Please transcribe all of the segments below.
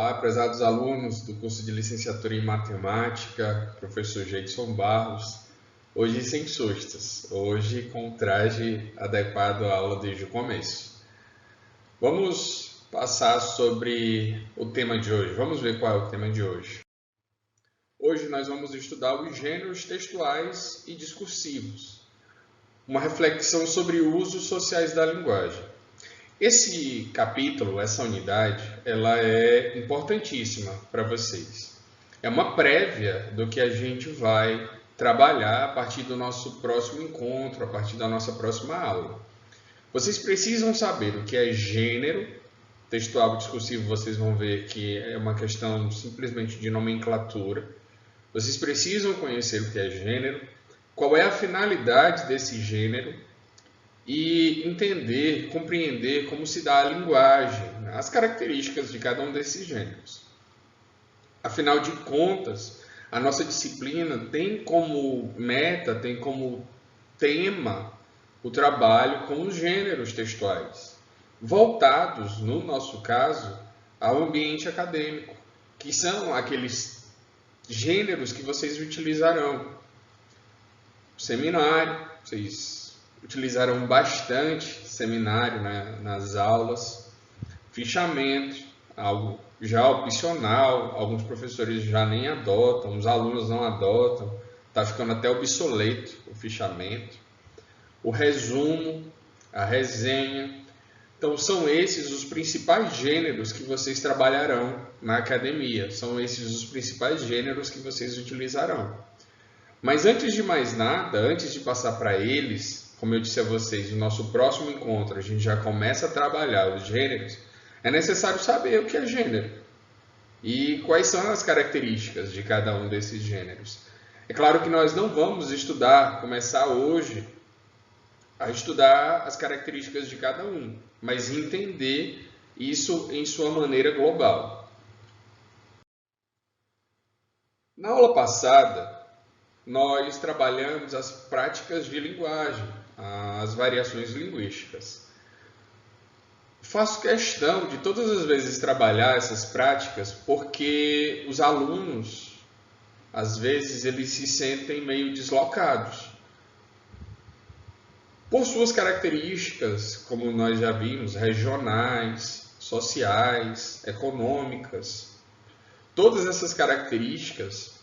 Olá, prezados alunos do curso de Licenciatura em Matemática, professor Jeidson Barros. Hoje sem sustas, hoje com o traje adequado à aula desde o começo. Vamos passar sobre o tema de hoje. Vamos ver qual é o tema de hoje. Hoje nós vamos estudar os gêneros textuais e discursivos, uma reflexão sobre usos sociais da linguagem. Esse capítulo, essa unidade, ela é importantíssima para vocês. É uma prévia do que a gente vai trabalhar a partir do nosso próximo encontro, a partir da nossa próxima aula. Vocês precisam saber o que é gênero. Textual e discursivo, vocês vão ver que é uma questão simplesmente de nomenclatura. Vocês precisam conhecer o que é gênero, qual é a finalidade desse gênero, e entender, compreender como se dá a linguagem, as características de cada um desses gêneros. Afinal de contas, a nossa disciplina tem como meta, tem como tema o trabalho com os gêneros textuais, voltados, no nosso caso, ao ambiente acadêmico, que são aqueles gêneros que vocês utilizarão. Seminário, vocês utilizaram bastante seminário, né, nas aulas, fichamento, algo já opcional, alguns professores já nem adotam, os alunos não adotam, está ficando até obsoleto o fichamento, o resumo, a resenha. Então são esses os principais gêneros que vocês trabalharão na academia, são esses os principais gêneros que vocês utilizarão. Mas antes de mais nada, antes de passar para eles, como eu disse a vocês, no nosso próximo encontro a gente já começa a trabalhar os gêneros, é necessário saber o que é gênero e quais são as características de cada um desses gêneros. É claro que nós não vamos começar hoje a estudar as características de cada um, mas entender isso em sua maneira global. Na aula passada, nós trabalhamos as práticas de linguagem, as variações linguísticas. Faço questão de todas as vezes trabalhar essas práticas porque os alunos, às vezes, eles se sentem meio deslocados. Por suas características, como nós já vimos, regionais, sociais, econômicas, todas essas características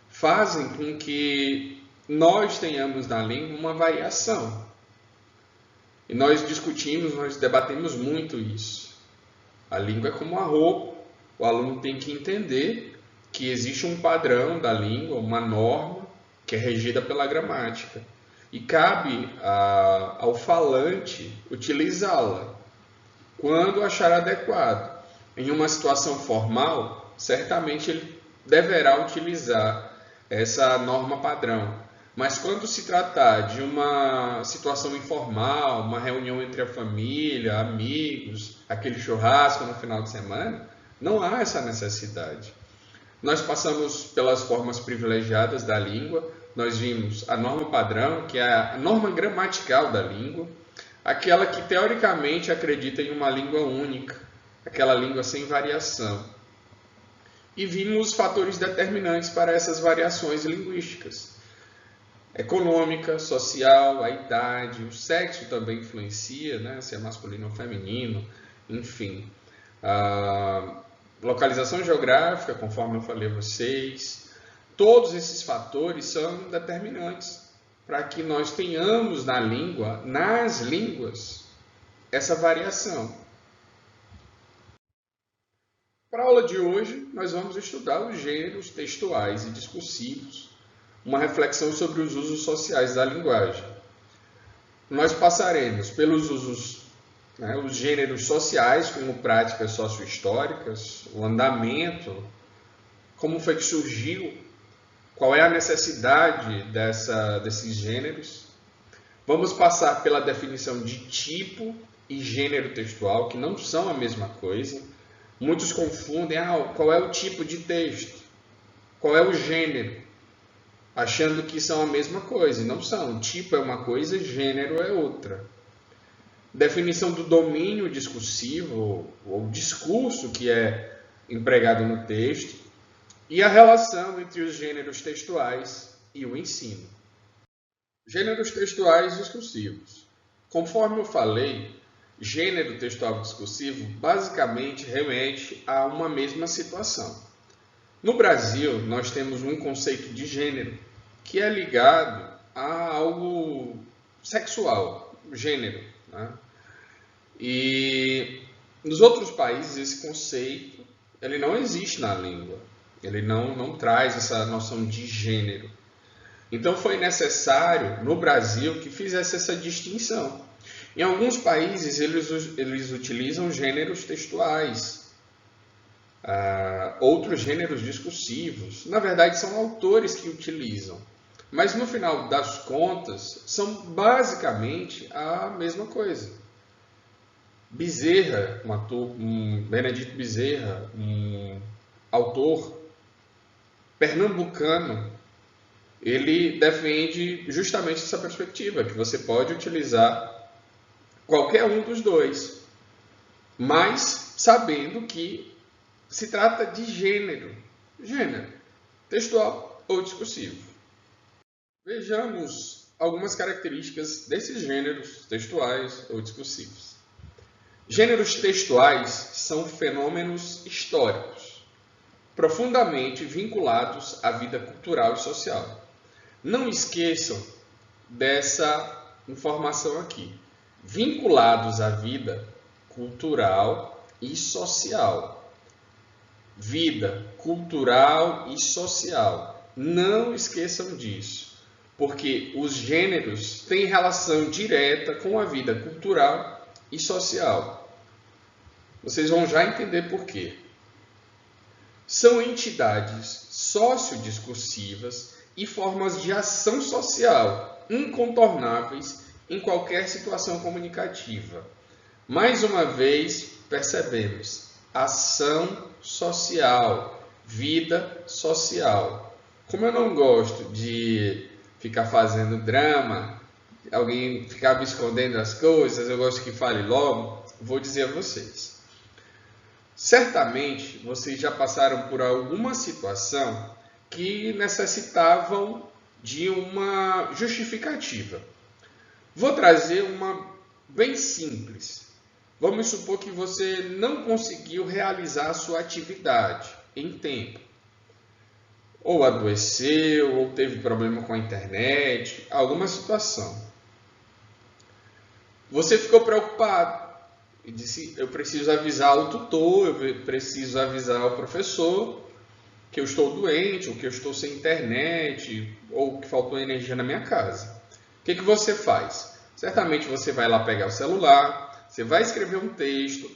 fazem com que nós tenhamos na língua uma variação. E nós debatemos muito isso. A língua é como uma roupa, o aluno tem que entender que existe um padrão da língua, uma norma que é regida pela gramática. E cabe ao falante utilizá-la quando achar adequado. Em uma situação formal, certamente ele deverá utilizar essa norma padrão. Mas quando se tratar de uma situação informal, uma reunião entre a família, amigos, aquele churrasco no final de semana, não há essa necessidade. Nós passamos pelas formas privilegiadas da língua, nós vimos a norma padrão, que é a norma gramatical da língua, aquela que teoricamente acredita em uma língua única, aquela língua sem variação. E vimos fatores determinantes para essas variações linguísticas. Econômica, social, a idade, o sexo também influencia, né? Se é masculino ou feminino, enfim. A localização geográfica, conforme eu falei a vocês. Todos esses fatores são determinantes para que nós tenhamos na língua, nas línguas, essa variação. Para a aula de hoje, nós vamos estudar os gêneros textuais e discursivos, uma reflexão sobre os usos sociais da linguagem. Nós passaremos pelos usos, os gêneros sociais, como práticas sociohistóricas, o andamento, como foi que surgiu, qual é a necessidade desses gêneros. Vamos passar pela definição de tipo e gênero textual, que não são a mesma coisa. Muitos confundem qual é o tipo de texto, qual é o gênero, achando que são a mesma coisa, e não são. Tipo é uma coisa, gênero é outra. Definição do domínio discursivo, ou discurso, que é empregado no texto e a relação entre os gêneros textuais e o ensino. Gêneros textuais discursivos. Conforme eu falei, gênero textual discursivo basicamente remete a uma mesma situação. No Brasil, nós temos um conceito de gênero que é ligado a algo sexual, gênero, né? E nos outros países esse conceito ele não existe na língua, ele não traz essa noção de gênero. Então foi necessário no Brasil que fizesse essa distinção. Em alguns países eles utilizam gêneros textuais, outros gêneros discursivos. Na verdade são autores que utilizam, mas no final das contas são basicamente a mesma coisa. Bezerra, Benedito Bezerra, um autor pernambucano, ele defende justamente essa perspectiva, que você pode utilizar qualquer um dos dois, mas sabendo que se trata de gênero, textual ou discursivo. Vejamos algumas características desses gêneros textuais ou discursivos. Gêneros textuais são fenômenos históricos, profundamente vinculados à vida cultural e social. Não esqueçam dessa informação aqui. Vinculados à vida cultural e social. Vida cultural e social. Não esqueçam disso, porque os gêneros têm relação direta com a vida cultural e social. Vocês vão já entender por quê. São entidades sociodiscursivas e formas de ação social incontornáveis em qualquer situação comunicativa. Mais uma vez, percebemos ação social, vida social. Como eu não gosto de ficar fazendo drama, alguém ficar me escondendo as coisas, eu gosto que fale logo, vou dizer a vocês. Certamente, vocês já passaram por alguma situação que necessitavam de uma justificativa. Vou trazer uma bem simples. Vamos supor que você não conseguiu realizar a sua atividade em tempo. Ou adoeceu, ou teve problema com a internet, alguma situação. Você ficou preocupado e disse, eu preciso avisar o tutor, eu preciso avisar o professor que eu estou doente, ou que eu estou sem internet, ou que faltou energia na minha casa. O que você faz? Certamente você vai lá pegar o celular, você vai escrever um texto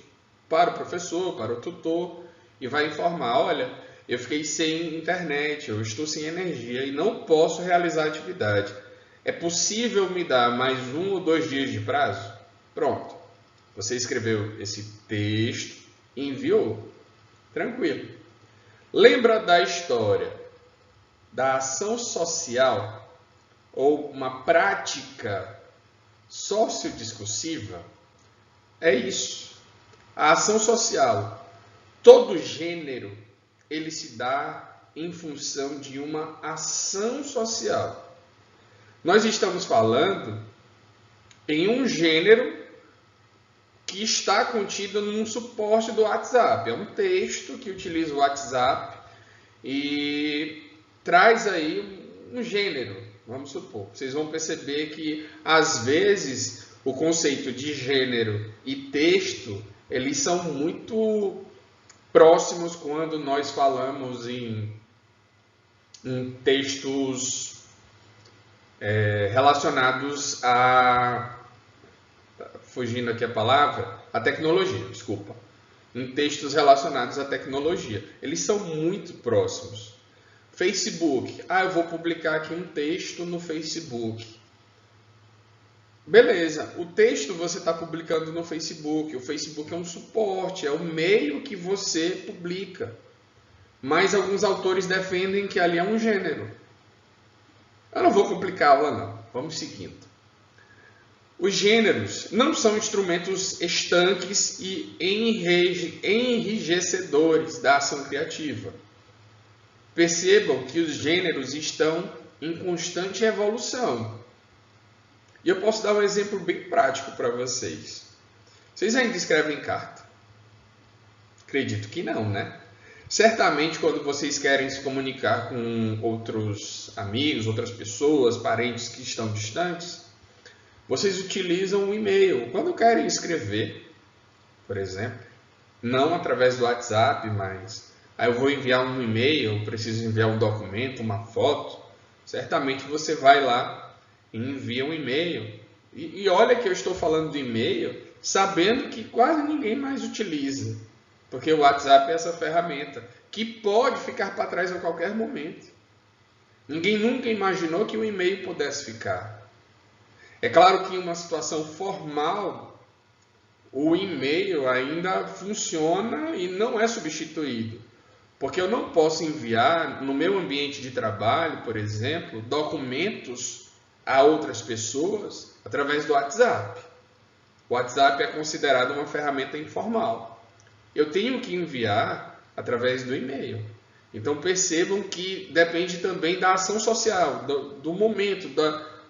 para o professor, para o tutor, e vai informar, olha, eu fiquei sem internet, eu estou sem energia e não posso realizar a atividade. É possível me dar mais 1 ou 2 dias de prazo? Pronto. Você escreveu esse texto e enviou. Tranquilo. Lembra da história da ação social ou uma prática sociodiscursiva? É isso. A ação social, todo gênero, ele se dá em função de uma ação social. Nós estamos falando em um gênero que está contido num suporte do WhatsApp. É um texto que utiliza o WhatsApp e traz aí um gênero, vamos supor. Vocês vão perceber que, às vezes, o conceito de gênero e texto, eles são muito próximos quando nós falamos em textos relacionados a... Fugindo aqui a palavra, a tecnologia, desculpa. Em textos relacionados à tecnologia. Eles são muito próximos. Facebook. Eu vou publicar aqui um texto no Facebook. Beleza, o texto você está publicando no Facebook. O Facebook é um suporte, é o meio que você publica. Mas alguns autores defendem que ali é um gênero. Eu não vou complicar a aula, não. Vamos seguindo. Os gêneros não são instrumentos estanques e enrijecedores da ação criativa. Percebam que os gêneros estão em constante evolução. E eu posso dar um exemplo bem prático para vocês. Vocês ainda escrevem carta? Acredito que não, né? Certamente, quando vocês querem se comunicar com outros amigos, outras pessoas, parentes que estão distantes, vocês utilizam o e-mail. Quando querem escrever, por exemplo, não através do WhatsApp, mas eu vou enviar um e-mail, eu preciso enviar um documento, uma foto, certamente você vai lá e envia um e-mail. E olha que eu estou falando do e-mail, sabendo que quase ninguém mais utiliza. Porque o WhatsApp é essa ferramenta que pode ficar para trás a qualquer momento. Ninguém nunca imaginou que o e-mail pudesse ficar. É claro que em uma situação formal, o e-mail ainda funciona e não é substituído. Porque eu não posso enviar no meu ambiente de trabalho, por exemplo, documentos a outras pessoas através do WhatsApp. O WhatsApp é considerado uma ferramenta informal. Eu tenho que enviar através do e-mail. Então percebam que depende também da ação social, do momento,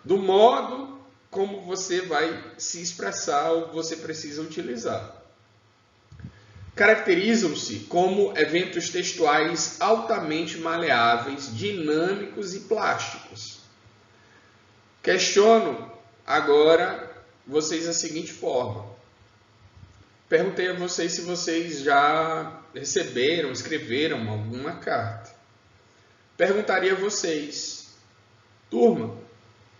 do modo como você vai se expressar ou você precisa utilizar. Caracterizam-se como eventos textuais altamente maleáveis, dinâmicos e plásticos. Questiono agora vocês da seguinte forma. Perguntei a vocês se vocês já receberam, escreveram alguma carta. Perguntaria a vocês, turma,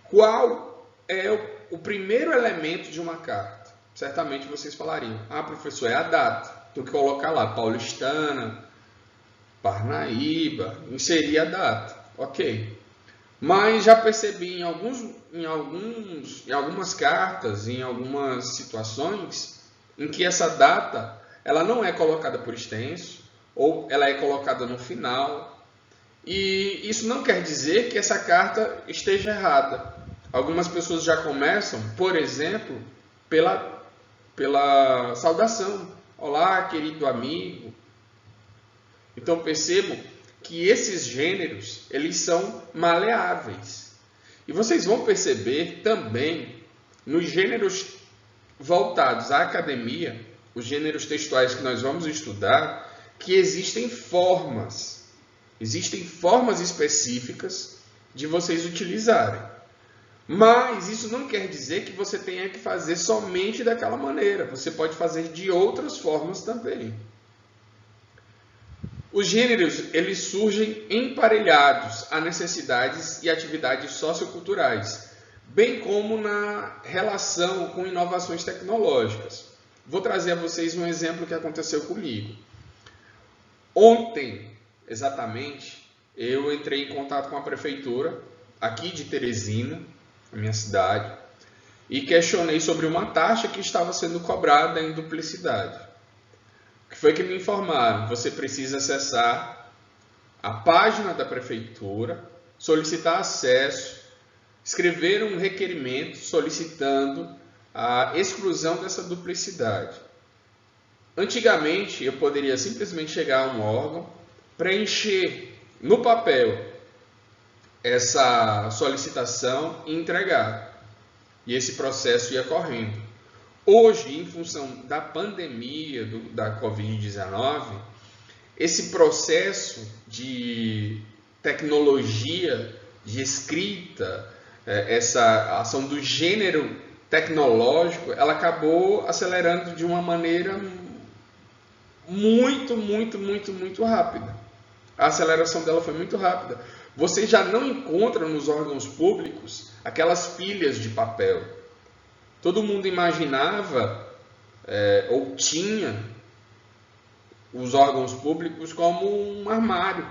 qual é o primeiro elemento de uma carta? Certamente vocês falariam, professor, é a data. Tem que colocar lá, paulistana, Parnaíba, inserir a data. Ok. Mas já percebi em algumas cartas, em algumas situações, em que essa data ela não é colocada por extenso, ou ela é colocada no final. E isso não quer dizer que essa carta esteja errada. Algumas pessoas já começam, por exemplo, pela saudação. Olá, querido amigo. Então percebam que esses gêneros, eles são maleáveis. E vocês vão perceber também nos gêneros voltados à academia, os gêneros textuais que nós vamos estudar, que existem formas específicas de vocês utilizarem. Mas isso não quer dizer que você tenha que fazer somente daquela maneira. Você pode fazer de outras formas também. Os gêneros, eles surgem emparelhados a necessidades e atividades socioculturais, bem como na relação com inovações tecnológicas. Vou trazer a vocês um exemplo que aconteceu comigo. Ontem, exatamente, eu entrei em contato com a prefeitura aqui de Teresina, a minha cidade, e questionei sobre uma taxa que estava sendo cobrada em duplicidade. O que foi que me informaram? Você precisa acessar a página da prefeitura, solicitar acesso, escrever um requerimento solicitando a exclusão dessa duplicidade. Antigamente, eu poderia simplesmente chegar a um órgão, preencher no papel essa solicitação e entregar. E esse processo ia correndo. Hoje, em função da pandemia da Covid-19, esse processo de tecnologia, de escrita, essa ação do gênero tecnológico, ela acabou acelerando de uma maneira muito rápida. A aceleração dela foi muito rápida. Você já não encontra nos órgãos públicos aquelas pilhas de papel. Todo mundo imaginava ou tinha os órgãos públicos como um armário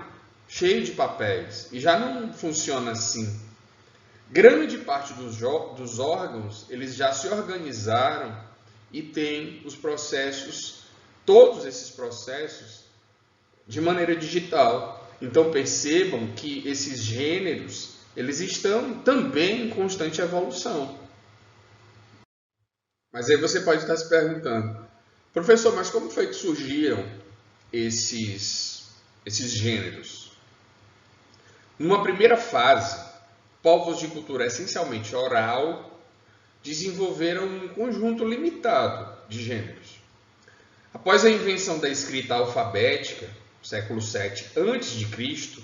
cheio de papéis. E já não funciona assim. Grande parte dos órgãos, eles já se organizaram e têm os processos, todos esses processos, de maneira digital. Então percebam que esses gêneros, eles estão também em constante evolução. Mas aí você pode estar se perguntando, professor, mas como foi que surgiram esses gêneros? Numa primeira fase, povos de cultura essencialmente oral desenvolveram um conjunto limitado de gêneros. Após a invenção da escrita alfabética, século VII a.C.,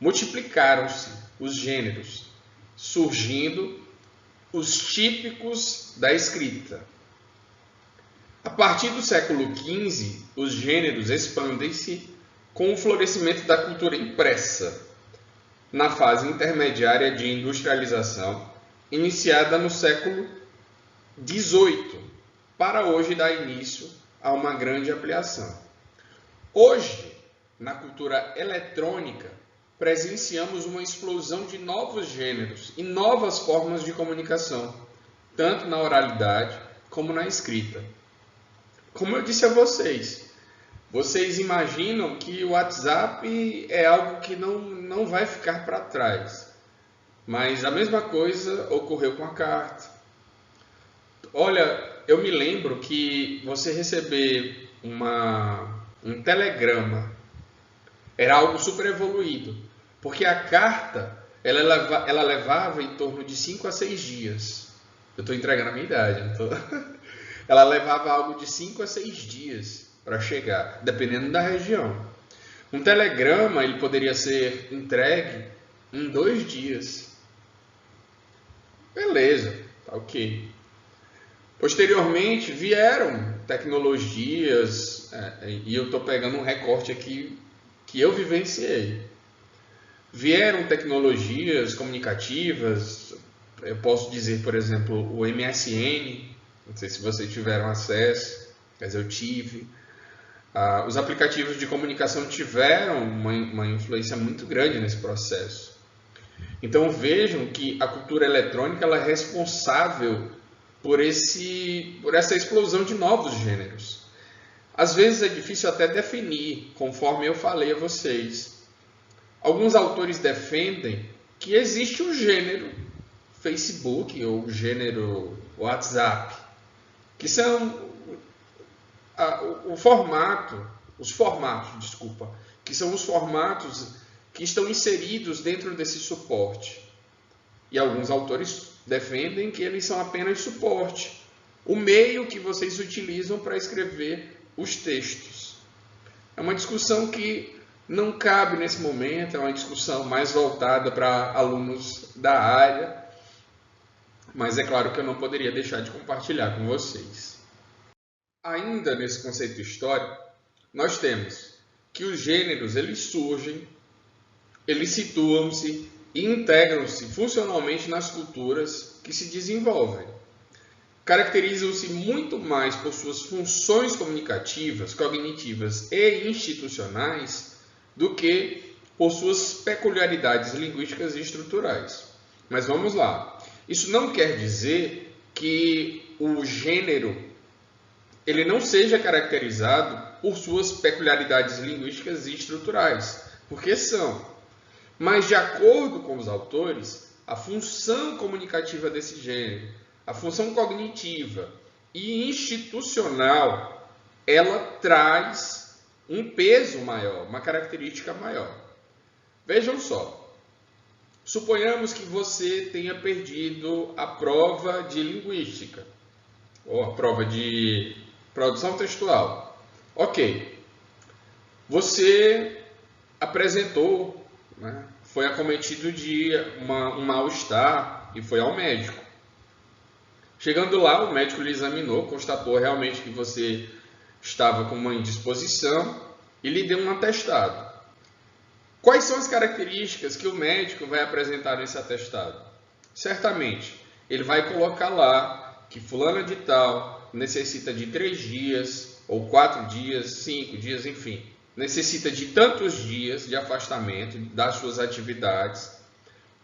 multiplicaram-se os gêneros, surgindo os típicos da escrita. A partir do século XV, os gêneros expandem-se com o florescimento da cultura impressa, na fase intermediária de industrialização, iniciada no século XVIII, para hoje dar início a uma grande ampliação. Hoje, na cultura eletrônica, presenciamos uma explosão de novos gêneros e novas formas de comunicação, tanto na oralidade como na escrita. Como eu disse a vocês, vocês imaginam que o WhatsApp é algo que não vai ficar para trás. Mas a mesma coisa ocorreu com a carta. Olha, eu me lembro que você receber um telegrama era algo super evoluído, porque a carta ela levava em torno de 5 a 6 dias. Eu estou entregando a minha idade. Ela levava algo de 5 a 6 dias para chegar, dependendo da região. Um telegrama ele poderia ser entregue em 2 dias. Beleza, tá ok. Posteriormente vieram tecnologias, e eu estou pegando um recorte aqui que eu vivenciei. Vieram tecnologias comunicativas, eu posso dizer, por exemplo, o MSN, não sei se vocês tiveram acesso, mas eu tive. Os aplicativos de comunicação tiveram uma influência muito grande nesse processo. Então vejam que a cultura eletrônica ela é responsável por essa explosão de novos gêneros. Às vezes é difícil até definir, conforme eu falei a vocês. Alguns autores defendem que existe um gênero Facebook ou o gênero WhatsApp, que são os formatos que estão inseridos dentro desse suporte. E alguns autores defendem que eles são apenas suporte, o meio que vocês utilizam para escrever os textos. É uma discussão que não cabe nesse momento, é uma discussão mais voltada para alunos da área, mas é claro que eu não poderia deixar de compartilhar com vocês. Ainda nesse conceito histórico, nós temos que os gêneros eles surgem, eles situam-se e integram-se funcionalmente nas culturas que se desenvolvem. Caracterizam-se muito mais por suas funções comunicativas, cognitivas e institucionais do que por suas peculiaridades linguísticas e estruturais. Mas vamos lá. Isso não quer dizer que o gênero ele não seja caracterizado por suas peculiaridades linguísticas e estruturais, porque são. Mas, de acordo com os autores, a função comunicativa desse gênero, a função cognitiva e institucional, ela traz um peso maior, uma característica maior. Vejam só, suponhamos que você tenha perdido a prova de linguística, ou a prova de produção textual. Ok, você apresentou, foi acometido de um mal-estar e foi ao médico. Chegando lá, o médico lhe examinou, constatou realmente que você estava com uma indisposição e lhe deu um atestado. Quais são as características que o médico vai apresentar nesse atestado? Certamente, ele vai colocar lá que fulana de tal necessita de 3 dias, ou 4 dias, 5 dias, enfim. Necessita de tantos dias de afastamento das suas atividades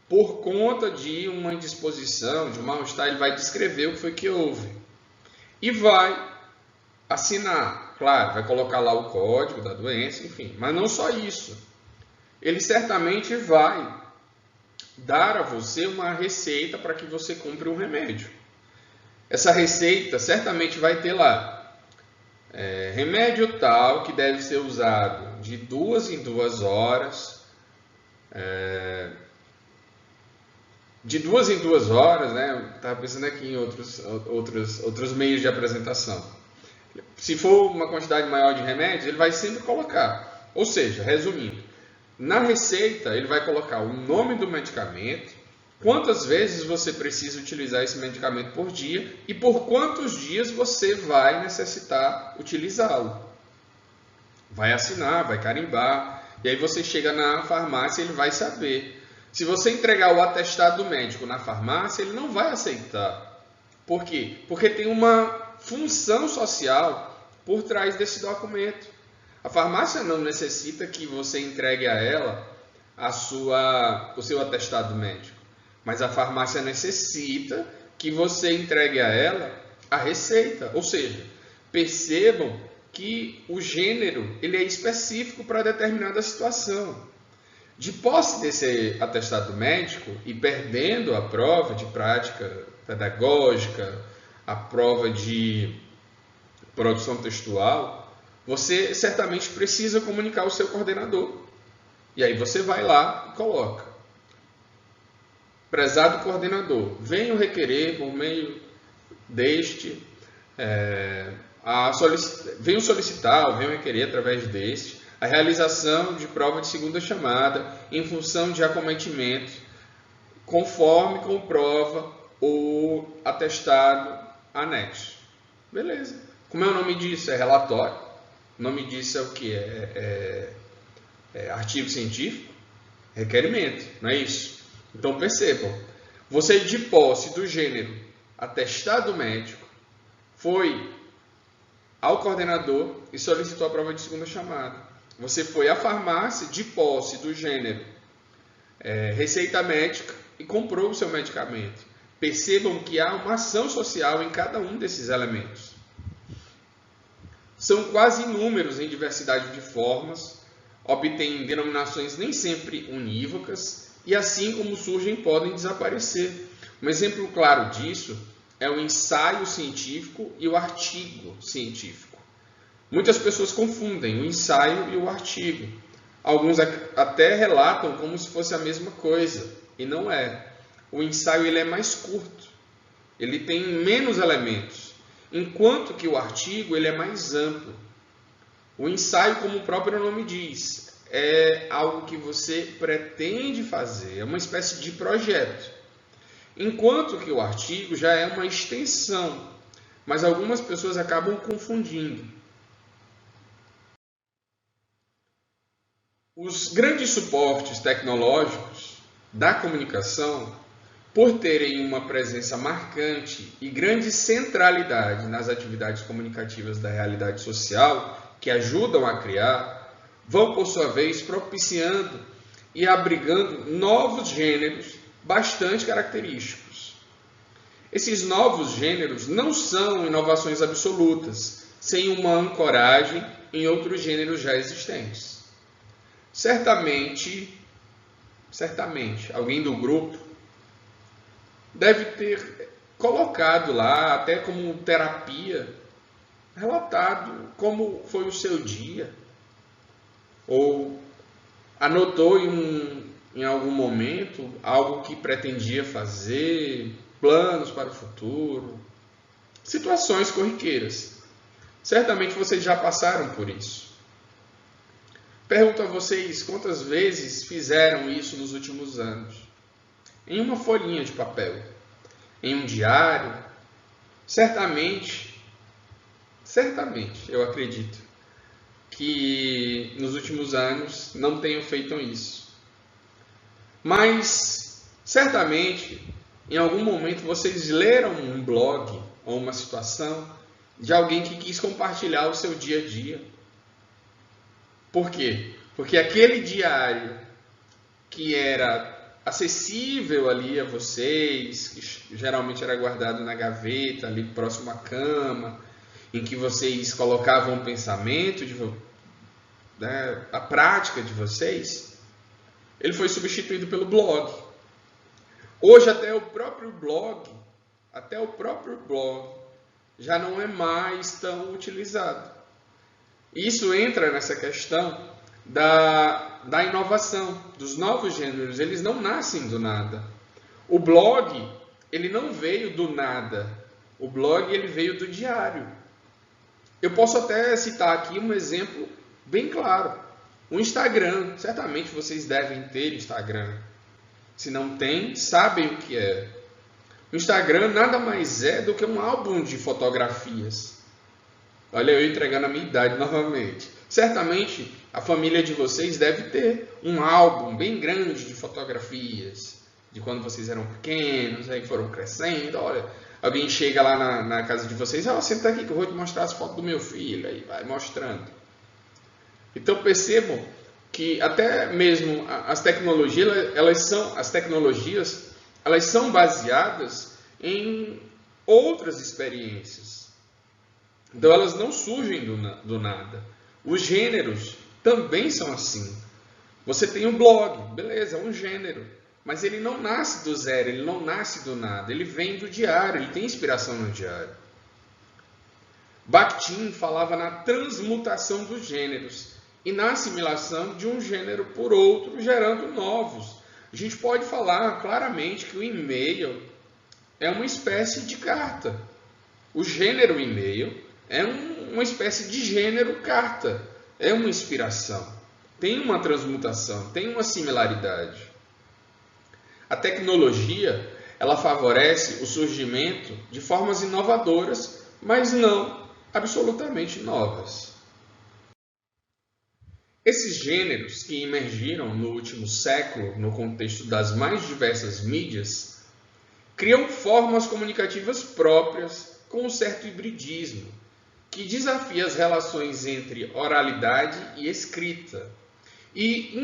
por conta de uma indisposição, de um mal-estar. Ele vai descrever o que foi que houve e vai assinar, claro, vai colocar lá o código da doença, enfim, mas não só isso, ele certamente vai dar a você uma receita para que você compre um remédio. Essa receita certamente vai ter lá remédio tal que deve ser usado de 2 em 2 horas, de 2 em 2 horas, né? Estava pensando aqui em outros meios de apresentação. Se for uma quantidade maior de remédios, ele vai sempre colocar. Ou seja, resumindo, na receita ele vai colocar o nome do medicamento, quantas vezes você precisa utilizar esse medicamento por dia e por quantos dias você vai necessitar utilizá-lo. Vai assinar, vai carimbar, e aí você chega na farmácia e ele vai saber. Se você entregar o atestado médico na farmácia, ele não vai aceitar. Por quê? Porque tem uma função social por trás desse documento. A farmácia não necessita que você entregue a ela o seu atestado médico, mas a farmácia necessita que você entregue a ela a receita. Ou seja, percebam que o gênero ele é específico para determinada situação. De posse desse atestado médico e perdendo a prova de prática pedagógica, a prova de produção textual, você certamente precisa comunicar ao seu coordenador. E aí você vai lá e coloca: prezado coordenador, venho requerer por meio deste, venho solicitar, venho requerer através deste, a realização de prova de segunda chamada em função de acometimento, conforme comprova o atestado anexo. Beleza. Como é o nome disso? É relatório. O nome disso é o que? É artigo científico? Requerimento, não é isso? Então percebam, você de posse do gênero atestado médico foi ao coordenador e solicitou a prova de segunda chamada. Você foi à farmácia de posse do gênero receita médica e comprou o seu medicamento. Percebam que há uma ação social em cada um desses elementos. São quase inúmeros em diversidade de formas, obtêm denominações nem sempre unívocas e assim como surgem podem desaparecer. Um exemplo claro disso é o ensaio científico e o artigo científico. Muitas pessoas confundem o ensaio e o artigo. Alguns até relatam como se fosse a mesma coisa, e não é. O ensaio ele é mais curto, ele tem menos elementos, enquanto que o artigo ele é mais amplo. O ensaio, como o próprio nome diz, é algo que você pretende fazer, é uma espécie de projeto. Enquanto que o artigo já é uma extensão, mas algumas pessoas acabam confundindo. Os grandes suportes tecnológicos da comunicação, por terem uma presença marcante e grande centralidade nas atividades comunicativas da realidade social, que ajudam a criar, vão, por sua vez, propiciando e abrigando novos gêneros bastante característicos. Esses novos gêneros não são inovações absolutas, sem uma ancoragem em outros gêneros já existentes. Certamente, alguém do grupo deve ter colocado lá, até como terapia, relatado como foi o seu dia, ou anotou em algum momento algo que pretendia fazer, planos para o futuro, situações corriqueiras. Certamente vocês já passaram por isso. Pergunto a vocês quantas vezes fizeram isso nos últimos anos. Em uma folhinha de papel, em um diário, certamente, eu acredito que nos últimos anos não tenham feito isso. Mas, certamente, em algum momento vocês leram um blog ou uma situação de alguém que quis compartilhar o seu dia a dia. Por quê? Porque aquele diário que era acessível ali a vocês, que geralmente era guardado na gaveta, ali próximo à cama, em que vocês colocavam o pensamento, a prática de vocês, ele foi substituído pelo blog. Hoje até o próprio blog até o próprio blog, já não é mais tão utilizado. Isso entra nessa questão da inovação, dos novos gêneros. Eles não nascem do nada. O blog, ele não veio do nada. O blog, ele veio do diário. Eu posso até citar aqui um exemplo bem claro. O Instagram. Certamente vocês devem ter Instagram. Se não tem, sabem o que é. O Instagram nada mais é do que um álbum de fotografias. Olha, eu entregando a minha idade novamente. Certamente a família de vocês deve ter um álbum bem grande de fotografias. De quando vocês eram pequenos, aí foram crescendo. Olha, alguém chega lá na casa de vocês. Senta aqui que eu vou te mostrar as fotos do meu filho. Aí vai mostrando. Então percebam que até mesmo as tecnologias, elas são baseadas em outras experiências. Então elas não surgem do nada. Os gêneros também são assim. Você tem um blog, beleza, é um gênero. Mas ele não nasce do zero, ele não nasce do nada. Ele vem do diário, ele tem inspiração no diário. Bakhtin falava na transmutação dos gêneros e na assimilação de um gênero por outro, gerando novos. A gente pode falar claramente que o e-mail é uma espécie de carta. O gênero e-mail é uma espécie de gênero carta. É uma inspiração. Tem uma transmutação, tem uma similaridade. A tecnologia, ela favorece o surgimento de formas inovadoras, mas não absolutamente novas. Esses gêneros que emergiram no último século, no contexto das mais diversas mídias, criam formas comunicativas próprias com um certo hibridismo, que desafia as relações entre oralidade e escrita e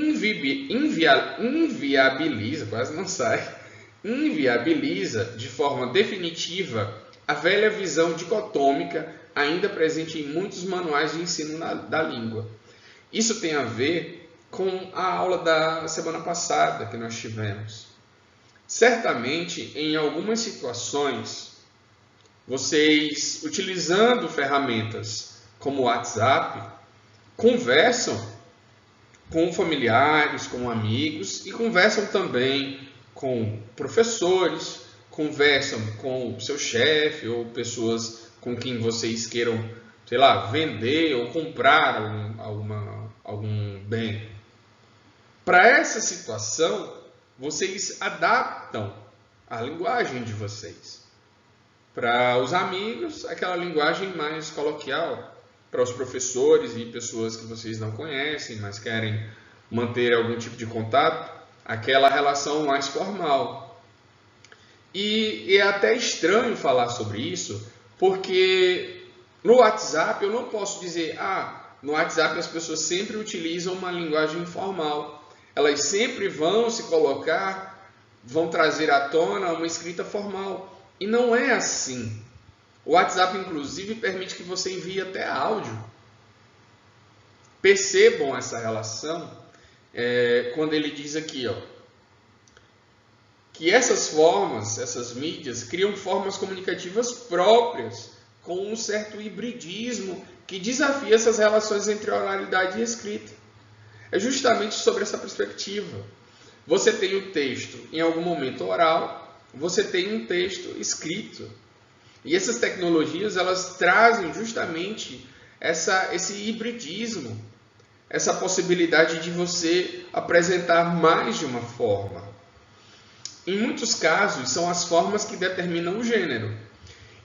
inviabiliza de forma definitiva a velha visão dicotômica ainda presente em muitos manuais de ensino da língua. Isso tem a ver com a aula da semana passada que nós tivemos. Certamente, em algumas situações, vocês, utilizando ferramentas como o WhatsApp, conversam com familiares, com amigos e conversam também com professores, conversam com o seu chefe ou pessoas com quem vocês queiram, sei lá, vender ou comprar algum bem. Para essa situação, vocês adaptam a linguagem de vocês. Para os amigos, aquela linguagem mais coloquial. Para os professores e pessoas que vocês não conhecem, mas querem manter algum tipo de contato, aquela relação mais formal. E é até estranho falar sobre isso, porque no WhatsApp eu não posso dizer, no WhatsApp as pessoas sempre utilizam uma linguagem informal. Elas sempre vão se colocar, vão trazer à tona uma escrita formal. E não é assim. O WhatsApp, inclusive, permite que você envie até áudio. Percebam essa relação quando ele diz aqui, que essas formas, essas mídias, criam formas comunicativas próprias, com um certo hibridismo que desafia essas relações entre oralidade e escrita. É justamente sobre essa perspectiva. Você tem o texto em algum momento oral, você tem um texto escrito. E essas tecnologias, elas trazem justamente esse hibridismo, essa possibilidade de você apresentar mais de uma forma. Em muitos casos, são as formas que determinam o gênero,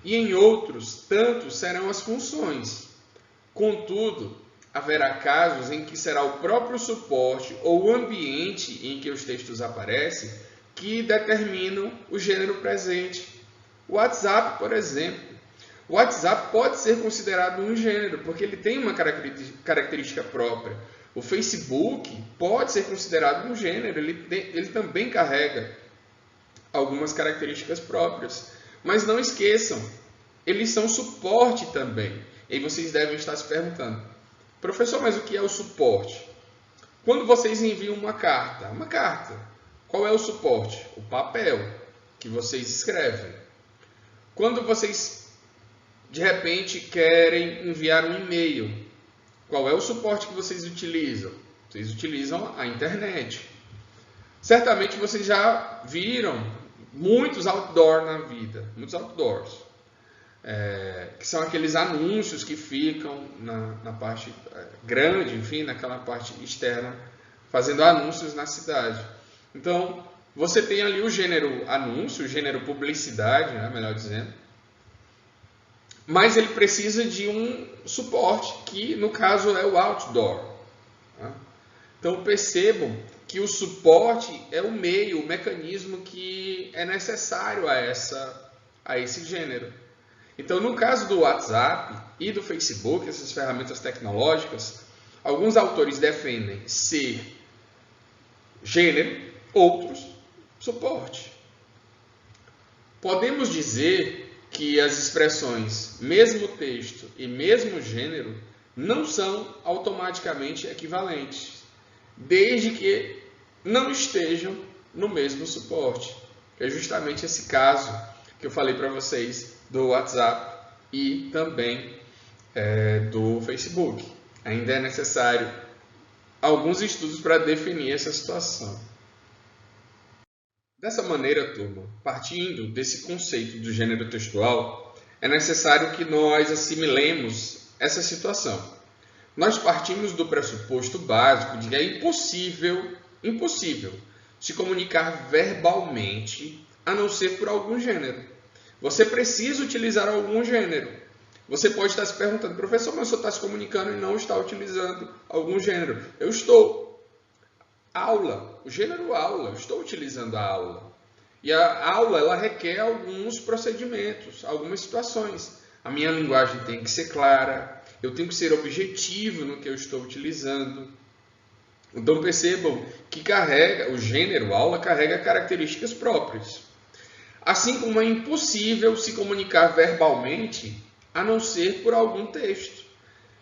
e em outros, tanto serão as funções. Contudo, haverá casos em que será o próprio suporte ou o ambiente em que os textos aparecem que determinam o gênero presente. O WhatsApp, por exemplo. O WhatsApp pode ser considerado um gênero, porque ele tem uma característica própria. O Facebook pode ser considerado um gênero, ele também carrega algumas características próprias. Mas não esqueçam, eles são suporte também. E aí vocês devem estar se perguntando, professor, mas o que é o suporte? Quando vocês enviam uma carta, qual é o suporte? O papel que vocês escrevem. Quando vocês, de repente, querem enviar um e-mail, qual é o suporte que vocês utilizam? Vocês utilizam a internet. Certamente vocês já viram muitos outdoor na vida, muitos outdoors, que são aqueles anúncios que ficam na parte grande, enfim, naquela parte externa, fazendo anúncios na cidade. Então, você tem ali o gênero anúncio, o gênero publicidade, né, melhor dizendo, mas ele precisa de um suporte, que no caso é o outdoor. Tá? Então, percebam que o suporte é o meio, o mecanismo que é necessário a esse gênero. Então, no caso do WhatsApp e do Facebook, essas ferramentas tecnológicas, alguns autores defendem ser gênero, outros suporte. Podemos dizer que as expressões mesmo texto e mesmo gênero não são automaticamente equivalentes, desde que não estejam no mesmo suporte. Que é justamente esse caso que eu falei para vocês do WhatsApp e também do Facebook. Ainda é necessário alguns estudos para definir essa situação. Dessa maneira, turma, partindo desse conceito do gênero textual, é necessário que nós assimilemos essa situação. Nós partimos do pressuposto básico de que é impossível se comunicar verbalmente a não ser por algum gênero. Você precisa utilizar algum gênero. Você pode estar se perguntando, professor, mas o senhor está se comunicando e não está utilizando algum gênero. Eu estou. Aula, o gênero aula, eu estou utilizando a aula. E a aula, ela requer alguns procedimentos, algumas situações. A minha linguagem tem que ser clara, eu tenho que ser objetivo no que eu estou utilizando. Então percebam que o gênero aula carrega características próprias. Assim como é impossível se comunicar verbalmente a não ser por algum texto.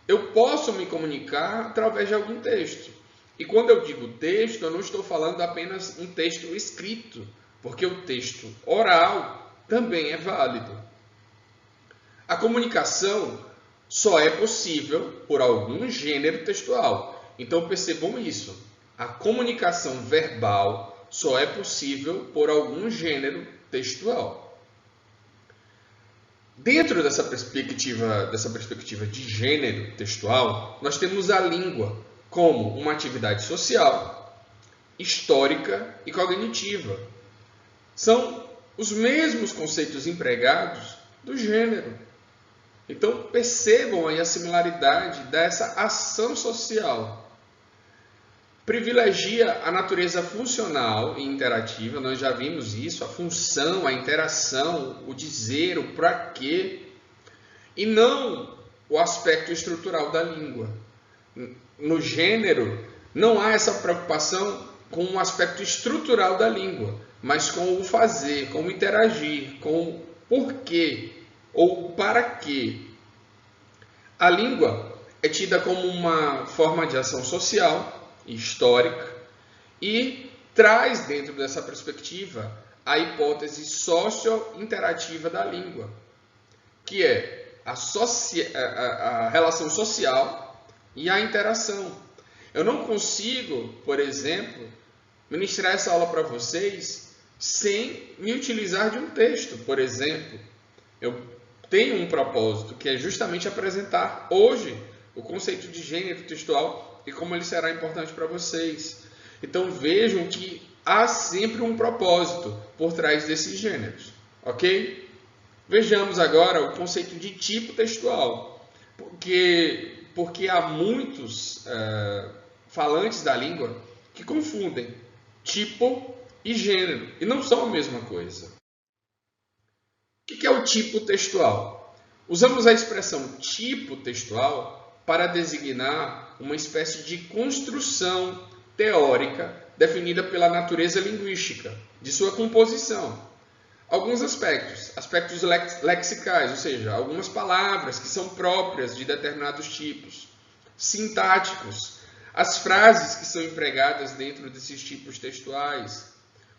Eu posso me comunicar através de algum texto. E quando eu digo texto, eu não estou falando apenas um texto escrito, porque o texto oral também é válido. A comunicação só é possível por algum gênero textual. Então percebam isso. A comunicação verbal só é possível por algum gênero textual. Dentro dessa perspectiva de gênero textual, nós temos a língua como uma atividade social, histórica e cognitiva. São os mesmos conceitos empregados do gênero. Então, percebam aí a similaridade dessa ação social. Privilegia a natureza funcional e interativa, nós já vimos isso, a função, a interação, o dizer, o para quê, e não o aspecto estrutural da língua. No gênero, não há essa preocupação com o aspecto estrutural da língua, mas com o fazer, com o interagir, com o porquê ou para quê. A língua é tida como uma forma de ação social e histórica e traz dentro dessa perspectiva a hipótese socio-interativa da língua, que é a relação social e a interação. Eu não consigo, por exemplo, ministrar essa aula para vocês sem me utilizar de um texto. Por exemplo, eu tenho um propósito, que é justamente apresentar hoje o conceito de gênero textual e como ele será importante para vocês. Então vejam que há sempre um propósito por trás desses gêneros, ok? Vejamos agora o conceito de tipo textual, porque há muitos falantes da língua que confundem tipo e gênero, e não são a mesma coisa. O que é o tipo textual? Usamos a expressão tipo textual para designar uma espécie de construção teórica definida pela natureza linguística, de sua composição. Alguns aspectos lexicais, ou seja, algumas palavras que são próprias de determinados tipos, sintáticos, as frases que são empregadas dentro desses tipos textuais,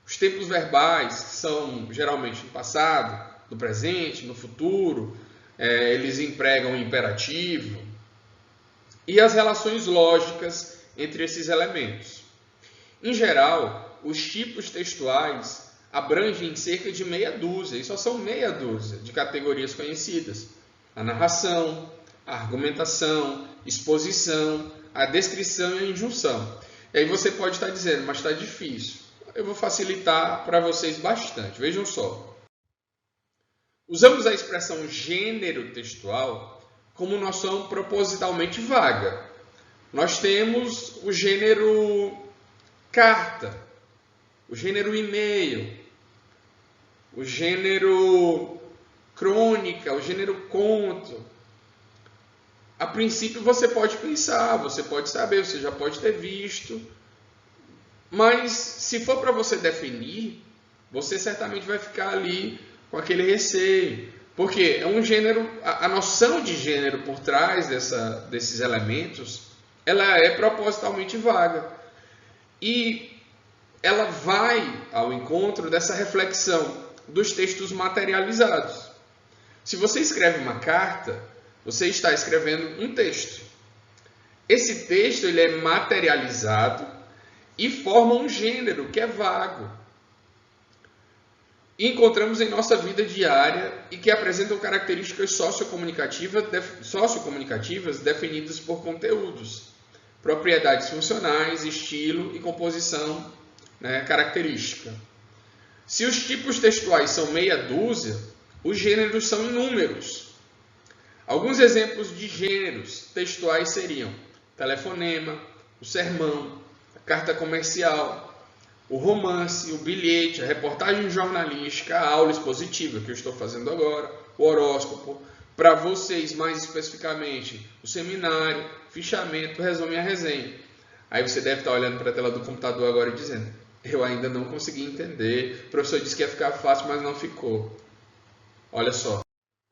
os tempos verbais, que são geralmente no passado, no presente, no futuro, eles empregam o imperativo, e as relações lógicas entre esses elementos. Em geral, os tipos textuais abrangem cerca de meia dúzia, e só são meia dúzia de categorias conhecidas: a narração, a argumentação, exposição, a descrição e a injunção. E aí você pode estar dizendo, mas está difícil. Eu vou facilitar para vocês bastante. Vejam só. Usamos a expressão gênero textual como noção propositalmente vaga. Nós temos o gênero carta, o gênero e-mail, o gênero crônica, o gênero conto. A princípio você pode pensar, você pode saber, você já pode ter visto, mas se for para você definir, você certamente vai ficar ali com aquele receio, porque é um gênero, a noção de gênero por trás desses elementos, ela é propositalmente vaga e ela vai ao encontro dessa reflexão dos textos materializados. Se você escreve uma carta, você está escrevendo um texto. Esse texto ele é materializado e forma um gênero que é vago. E encontramos em nossa vida diária e que apresentam características sociocomunicativas definidas por conteúdos, propriedades funcionais, estilo e composição, característica. Se os tipos textuais são meia dúzia, os gêneros são inúmeros. Alguns exemplos de gêneros textuais seriam telefonema, o sermão, a carta comercial, o romance, o bilhete, a reportagem jornalística, a aula expositiva que eu estou fazendo agora, o horóscopo, para vocês mais especificamente, o seminário, fichamento, resumo e a resenha. Aí você deve estar olhando para a tela do computador agora e dizendo, eu ainda não consegui entender, o professor disse que ia ficar fácil, mas não ficou. Olha só.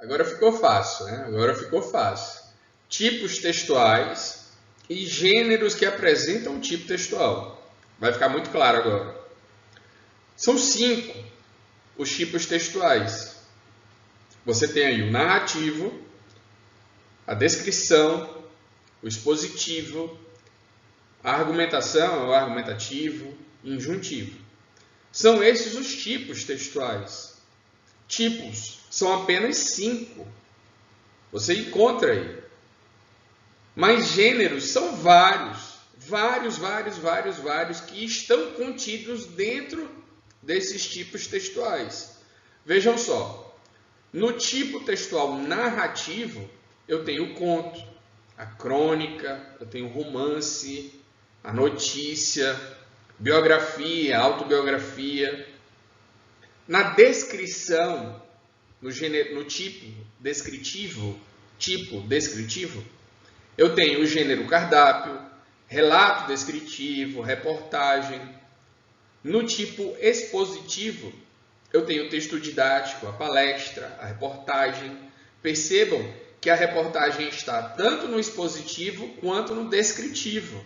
Agora ficou fácil, né? Agora ficou fácil. Tipos textuais e gêneros que apresentam o tipo textual. Vai ficar muito claro agora. São 5 os tipos textuais. Você tem aí o narrativo, a descrição, o expositivo, a argumentação, o argumentativo, injuntivo. São esses os tipos textuais. Tipos são apenas 5. Você encontra aí. Mas gêneros são vários que estão contidos dentro desses tipos textuais. Vejam só. No tipo textual narrativo, eu tenho o conto, a crônica, eu tenho o romance, a notícia, biografia, autobiografia. Na descrição, no tipo descritivo, eu tenho o gênero cardápio, relato descritivo, reportagem. No tipo expositivo, eu tenho o texto didático, a palestra, a reportagem. Percebam que a reportagem está tanto no expositivo quanto no descritivo.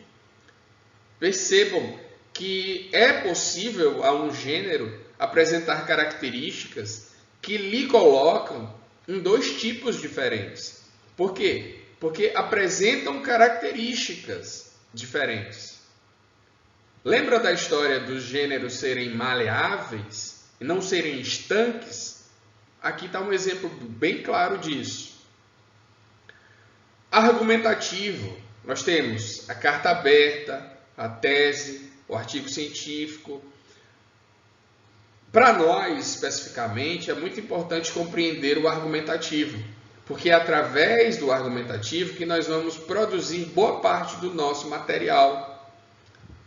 Percebam que é possível a um gênero apresentar características que lhe colocam em 2 tipos diferentes. Por quê? Porque apresentam características diferentes. Lembra da história dos gêneros serem maleáveis e não serem estanques? Aqui está um exemplo bem claro disso. Argumentativo. Nós temos a carta aberta, a tese, o artigo científico. Para nós, especificamente, é muito importante compreender o argumentativo, porque é através do argumentativo que nós vamos produzir boa parte do nosso material,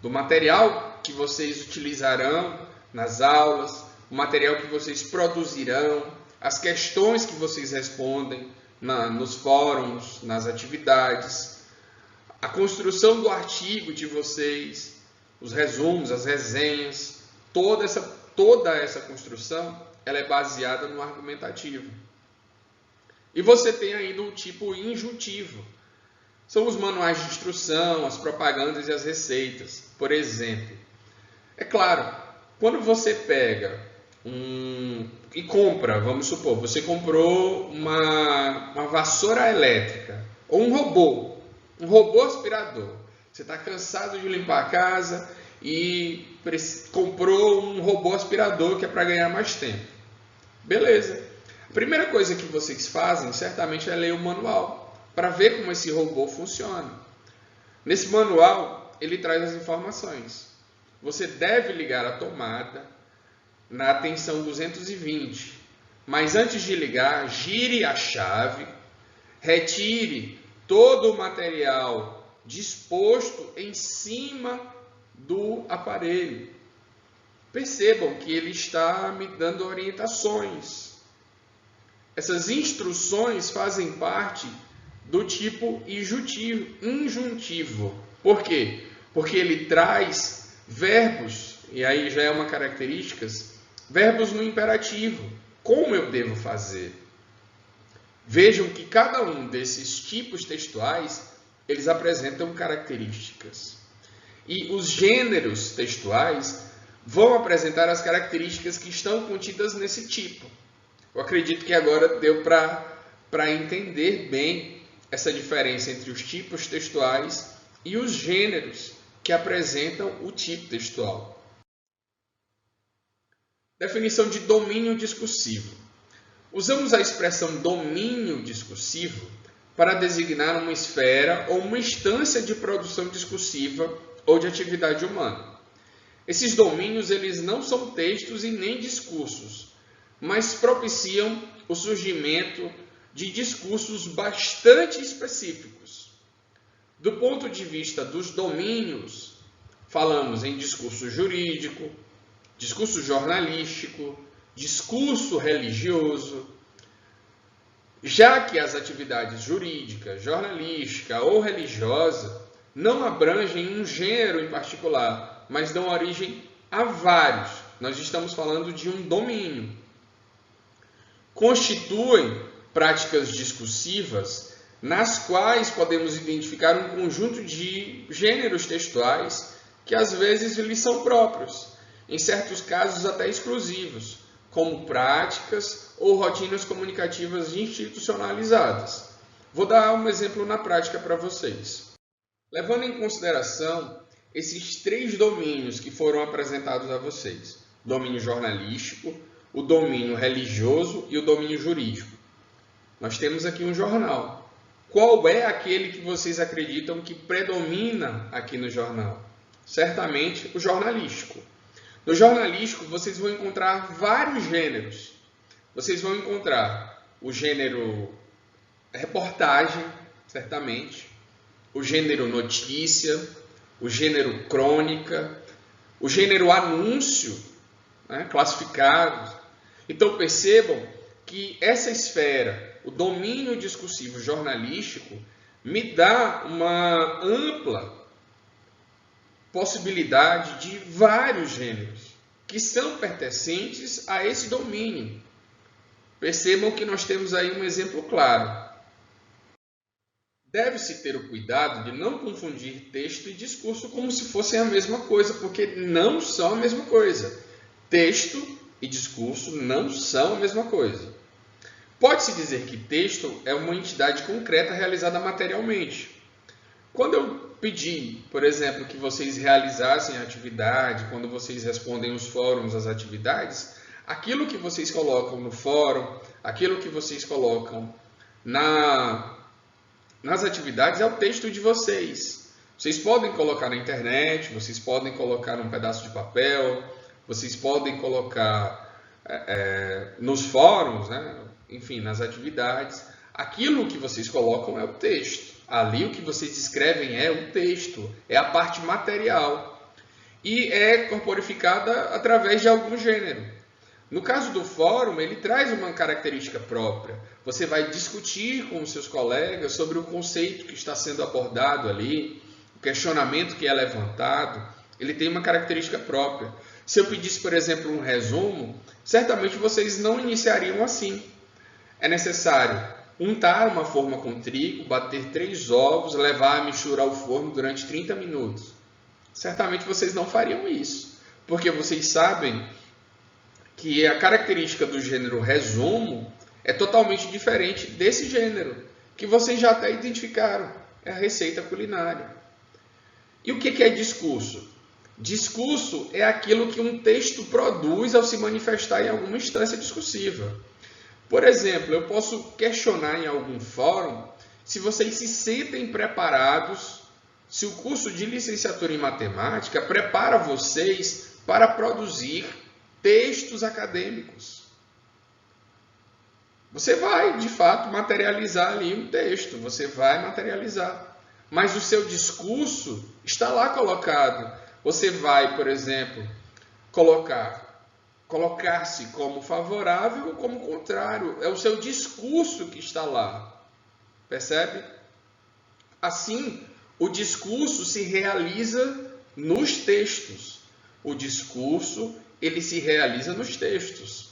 do material que vocês utilizarão nas aulas, o material que vocês produzirão, as questões que vocês respondem nos fóruns, nas atividades, a construção do artigo de vocês, os resumos, as resenhas, toda essa construção ela é baseada no argumentativo. E você tem ainda o tipo injuntivo. São os manuais de instrução, as propagandas e as receitas, por exemplo. É claro, quando você pega e compra, vamos supor, você comprou uma vassoura elétrica ou um robô aspirador. Você está cansado de limpar a casa e comprou um robô aspirador que é para ganhar mais tempo. Beleza. A primeira coisa que vocês fazem certamente é ler o manual para ver como esse robô funciona. Nesse manual, ele traz as informações. Você deve ligar a tomada na tensão 220, mas antes de ligar, gire a chave, retire todo o material disposto em cima do aparelho. Percebam que ele está me dando orientações. Essas instruções fazem parte do tipo injuntivo. Por quê? Porque ele traz verbos, e aí já é uma característica, verbos no imperativo. Como eu devo fazer? Vejam que cada um desses tipos textuais, eles apresentam características. E os gêneros textuais vão apresentar as características que estão contidas nesse tipo. Eu acredito que agora deu para entender bem essa diferença entre os tipos textuais e os gêneros que apresentam o tipo textual. Definição de domínio discursivo. Usamos a expressão domínio discursivo para designar uma esfera ou uma instância de produção discursiva ou de atividade humana. Esses domínios eles não são textos e nem discursos, mas propiciam o surgimento de discursos bastante específicos. Do ponto de vista dos domínios, falamos em discurso jurídico, discurso jornalístico, discurso religioso, já que as atividades jurídica, jornalística ou religiosa não abrangem um gênero em particular, mas dão origem a vários. Nós estamos falando de um domínio. Constituem práticas discursivas nas quais podemos identificar um conjunto de gêneros textuais que às vezes lhes são próprios, em certos casos até exclusivos, como práticas ou rotinas comunicativas institucionalizadas. Vou dar um exemplo na prática para vocês. Levando em consideração esses 3 domínios que foram apresentados a vocês, o domínio jornalístico, o domínio religioso e o domínio jurídico. Nós temos aqui um jornal. Qual é aquele que vocês acreditam que predomina aqui no jornal? Certamente o jornalístico. No jornalístico, vocês vão encontrar vários gêneros. Vocês vão encontrar o gênero reportagem, certamente, o gênero notícia, o gênero crônica, o gênero anúncio, classificado. Então percebam que essa esfera, o domínio discursivo jornalístico, me dá uma ampla possibilidade de vários gêneros que são pertencentes a esse domínio. Percebam que nós temos aí um exemplo claro. Deve-se ter o cuidado de não confundir texto e discurso como se fossem a mesma coisa, porque não são a mesma coisa. Texto e discurso não são a mesma coisa. Pode-se dizer que texto é uma entidade concreta realizada materialmente. Quando eu pedi, por exemplo, que vocês realizassem a atividade, quando vocês respondem os fóruns às atividades, aquilo que vocês colocam no fórum, aquilo que vocês colocam nas atividades é o texto de vocês. Vocês podem colocar na internet, vocês podem colocar num pedaço de papel, vocês podem colocar nos fóruns, enfim, nas atividades. Aquilo que vocês colocam é o texto. Ali o que vocês escrevem é o texto, é a parte material. E é corporificada através de algum gênero. No caso do fórum, ele traz uma característica própria. Você vai discutir com os seus colegas sobre o conceito que está sendo abordado ali, o questionamento que é levantado, ele tem uma característica própria. Se eu pedisse, por exemplo, um resumo, certamente vocês não iniciariam assim. É necessário untar uma forma com trigo, bater 3 ovos, levar a mistura ao forno durante 30 minutos. Certamente vocês não fariam isso, porque vocês sabem que a característica do gênero resumo é totalmente diferente desse gênero, que vocês já até identificaram, é a receita culinária. E o que é discurso? Discurso é aquilo que um texto produz ao se manifestar em alguma instância discursiva. Por exemplo, eu posso questionar em algum fórum se vocês se sentem preparados, se o curso de licenciatura em matemática prepara vocês para produzir textos acadêmicos. Você vai, de fato, materializar ali um texto, você vai materializar. Mas o seu discurso está lá colocado. Você vai, por exemplo, colocar-se como favorável ou como contrário. É o seu discurso que está lá. Percebe? Assim, o discurso se realiza nos textos. O discurso, ele se realiza nos textos.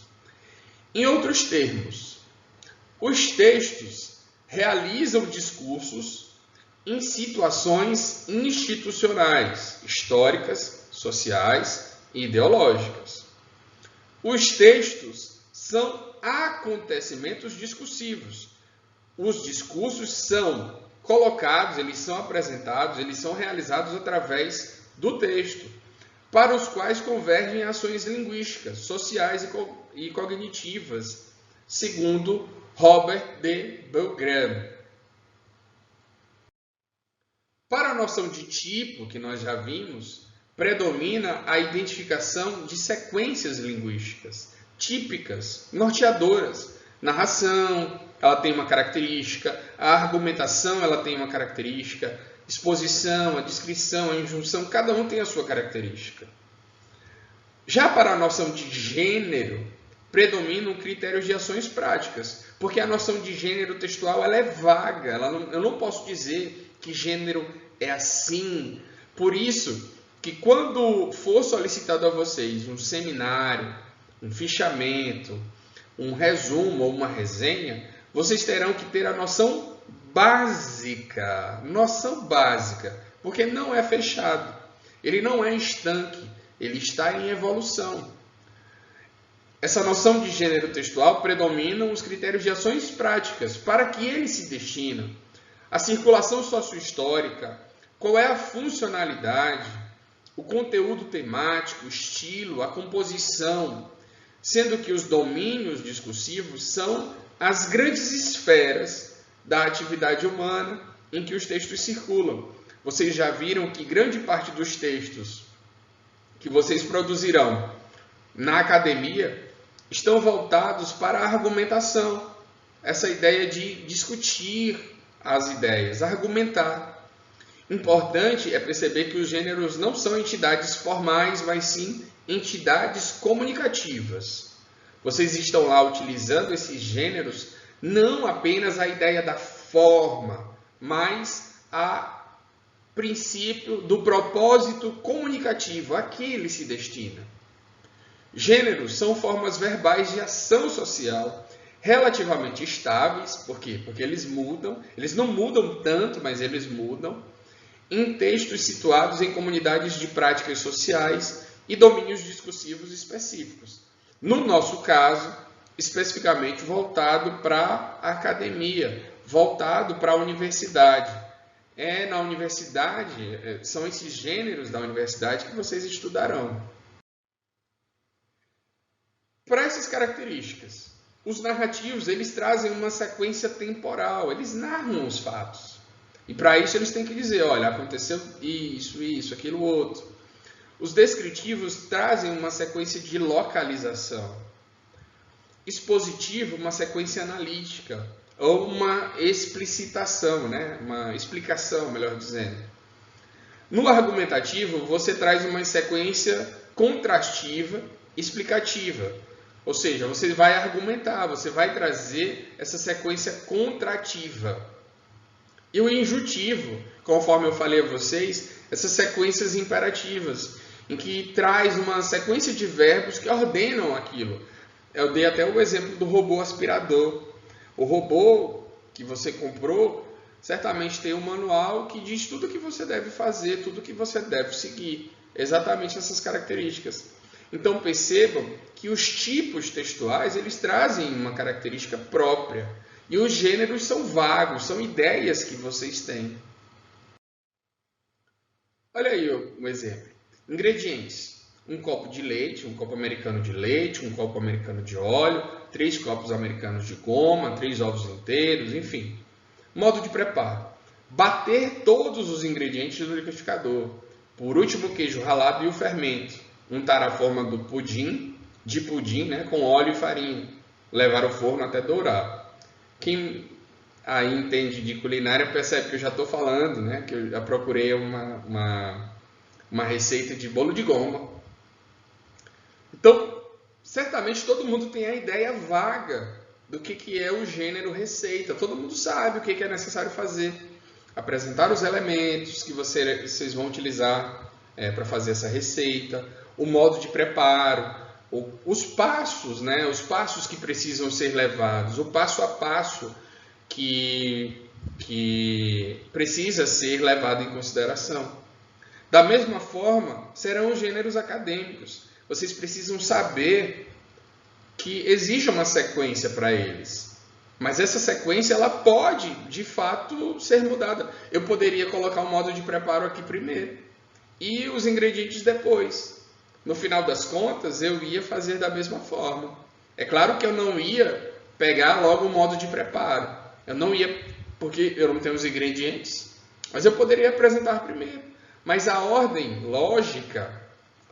Em outros termos, os textos realizam discursos em situações institucionais, históricas, sociais e ideológicas. Os textos são acontecimentos discursivos. Os discursos são colocados, eles são apresentados, eles são realizados através do texto, para os quais convergem ações linguísticas, sociais e cognitivas, segundo Robert D. Belgram. Para a noção de tipo, que nós já vimos, predomina a identificação de sequências linguísticas típicas, norteadoras. Narração, ela tem uma característica, a argumentação, ela tem uma característica, exposição, a descrição, a injunção, cada um tem a sua característica. Já para a noção de gênero, predominam critérios de ações práticas, porque a noção de gênero textual ela é vaga, eu não posso dizer que gênero é assim. Por isso, que quando for solicitado a vocês um seminário, um fichamento, um resumo ou uma resenha, vocês terão que ter a noção básica, porque não é fechado, ele não é estanque, ele está em evolução. Essa noção de gênero textual predominam os critérios de ações práticas, para que ele se destina. A circulação sociohistórica, qual é a funcionalidade, o conteúdo temático, o estilo, a composição, sendo que os domínios discursivos são as grandes esferas da atividade humana em que os textos circulam. Vocês já viram que grande parte dos textos que vocês produzirão na academia estão voltados para a argumentação, essa ideia de discutir as ideias, argumentar. Importante é perceber que os gêneros não são entidades formais, mas sim entidades comunicativas. Vocês estão lá utilizando esses gêneros não apenas a ideia da forma, mas a princípio do propósito comunicativo, a que ele se destina. Gêneros são formas verbais de ação social relativamente estáveis, por quê? Porque eles mudam, eles não mudam tanto, mas eles mudam, em textos situados em comunidades de práticas sociais e domínios discursivos específicos. No nosso caso, especificamente voltado para a academia, voltado para a universidade. Na universidade, são esses gêneros da universidade que vocês estudarão. Para essas características, os narrativos eles trazem uma sequência temporal, eles narram os fatos. E para isso eles têm que dizer, olha, aconteceu isso, aquilo, outro. Os descritivos trazem uma sequência de localização. Expositivo, uma sequência analítica, ou uma explicitação, uma explicação, melhor dizendo. No argumentativo, você traz uma sequência contrastiva, explicativa. Ou seja, você vai argumentar, você vai trazer essa sequência contrativa. E o injuntivo, conforme eu falei a vocês, essas sequências imperativas, em que traz uma sequência de verbos que ordenam aquilo. Eu dei até o exemplo do robô aspirador. O robô que você comprou, certamente tem um manual que diz tudo o que você deve fazer, tudo o que você deve seguir. Exatamente essas características. Então percebam que os tipos textuais eles trazem uma característica própria e os gêneros são vagos, são ideias que vocês têm. Olha aí um exemplo. Ingredientes. Um copo de leite, um copo americano de leite, um copo americano de óleo, 3 copos americanos de goma, 3 ovos inteiros, enfim. Modo de preparo. Bater todos os ingredientes no liquidificador. Por último, o queijo ralado e o fermento. Untar a forma do pudim, né, com óleo e farinha. Levar ao forno até dourar. Quem aí entende de culinária percebe que eu já estou falando, né, que eu já procurei uma receita de bolo de goma. Então, certamente todo mundo tem a ideia vaga do que é o gênero receita. Todo mundo sabe o que é necessário fazer. Apresentar os elementos que vocês vão utilizar para fazer essa receita, o modo de preparo, os passos, né? Os passos que precisam ser levados, o passo a passo que precisa ser levado em consideração. Da mesma forma, serão os gêneros acadêmicos. Vocês precisam saber que existe uma sequência para eles. Mas essa sequência ela pode, de fato, ser mudada. Eu poderia colocar o modo de preparo aqui primeiro e os ingredientes depois. No final das contas, eu ia fazer da mesma forma. É claro que eu não ia pegar logo o modo de preparo. Eu não ia, porque eu não tenho os ingredientes. Mas eu poderia apresentar primeiro. Mas a ordem lógica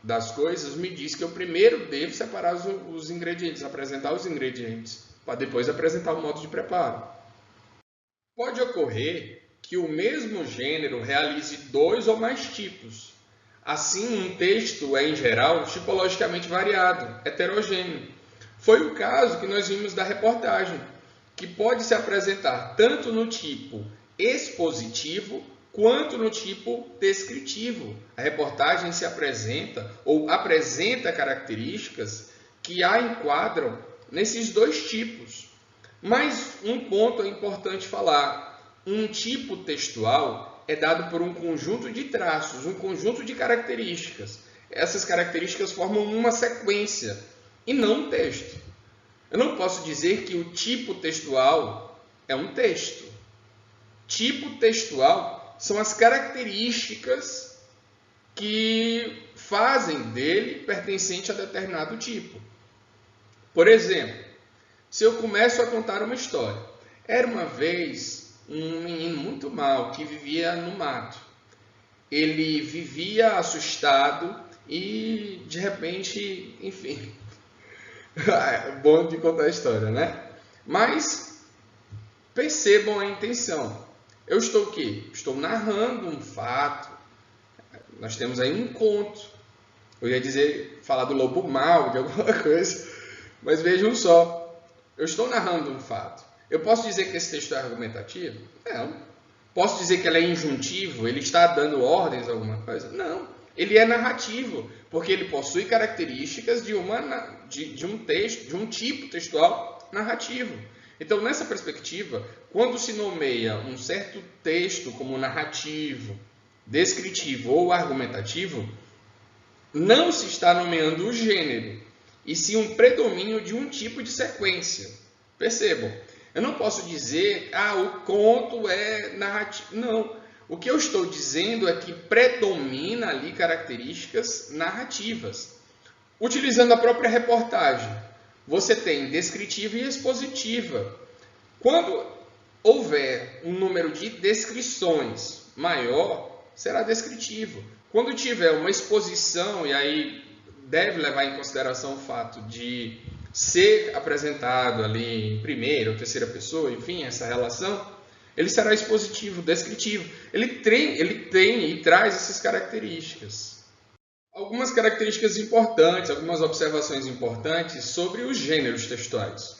das coisas me diz que eu primeiro devo separar os ingredientes, apresentar os ingredientes, para depois apresentar o modo de preparo. Pode ocorrer que o mesmo gênero realize 2 ou mais tipos. Assim, um texto é, em geral, tipologicamente variado, heterogêneo. Foi o caso que nós vimos da reportagem, que pode se apresentar tanto no tipo expositivo quanto no tipo descritivo. A reportagem se apresenta ou apresenta características que a enquadram nesses 2 tipos. Mas um ponto é importante falar. Um tipo textual é dado por um conjunto de traços, um conjunto de características. Essas características formam uma sequência e não um texto. Eu não posso dizer que o tipo textual é um texto. Tipo textual são as características que fazem dele pertencente a determinado tipo. Por exemplo, se eu começo a contar uma história. Era uma vez um menino muito mau que vivia no mato. Ele vivia assustado e, de repente, enfim... é bom de contar a história, né? Mas percebam a intenção. Eu estou o quê? Estou narrando um fato. Nós temos aí um conto. Eu ia falar do lobo mau, de alguma coisa. Mas vejam só. Eu estou narrando um fato. Eu posso dizer que esse texto é argumentativo? Não. Posso dizer que ele é injuntivo? Ele está dando ordens a alguma coisa? Não. Ele é narrativo, porque ele possui características de um texto, de um tipo textual narrativo. Então, nessa perspectiva, quando se nomeia um certo texto como narrativo, descritivo ou argumentativo, não se está nomeando o gênero, e sim um predomínio de um tipo de sequência. Percebam, eu não posso dizer, o conto é narrativo. Não, o que eu estou dizendo é que predomina ali características narrativas. Utilizando a própria reportagem, você tem descritiva e expositiva. Quando houver um número de descrições maior, será descritivo. Quando tiver uma exposição, e aí deve levar em consideração o fato de ser apresentado ali em primeira ou terceira pessoa, enfim, essa relação, ele será expositivo, descritivo. Ele tem e traz essas características. Algumas características importantes, algumas observações importantes sobre os gêneros textuais.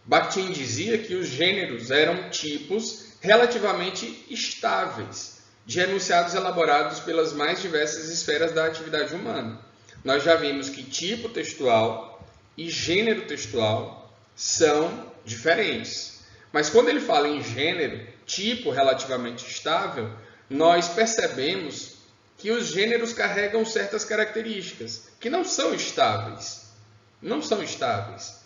Bakhtin dizia que os gêneros eram tipos relativamente estáveis, de enunciados elaborados pelas mais diversas esferas da atividade humana. Nós já vimos que tipo textual e gênero textual são diferentes. Mas quando ele fala em gênero, tipo relativamente estável, nós percebemos que os gêneros carregam certas características que não são estáveis. Não são estáveis.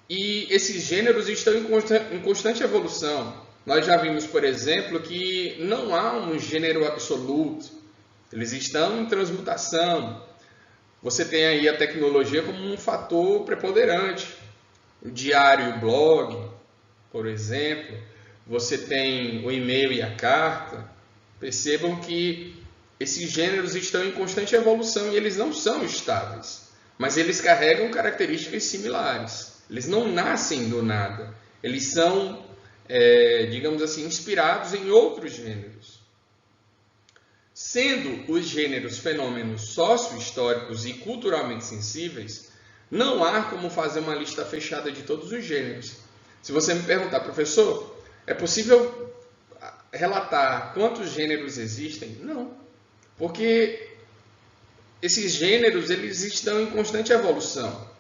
E esses gêneros estão em constante evolução. Nós já vimos, por exemplo, que não há um gênero absoluto. Eles estão em transmutação. Você tem aí a tecnologia como um fator preponderante. O diário e o blog, por exemplo. Você tem o e-mail e a carta. Percebam que esses gêneros estão em constante evolução e eles não são estáveis. Mas eles carregam características similares. Eles não nascem do nada. Eles são, digamos assim, inspirados em outros gêneros. Sendo os gêneros fenômenos sócio-históricos e culturalmente sensíveis, não há como fazer uma lista fechada de todos os gêneros. Se você me perguntar, professor, é possível relatar quantos gêneros existem? Não, porque esses gêneros eles estão em constante evolução.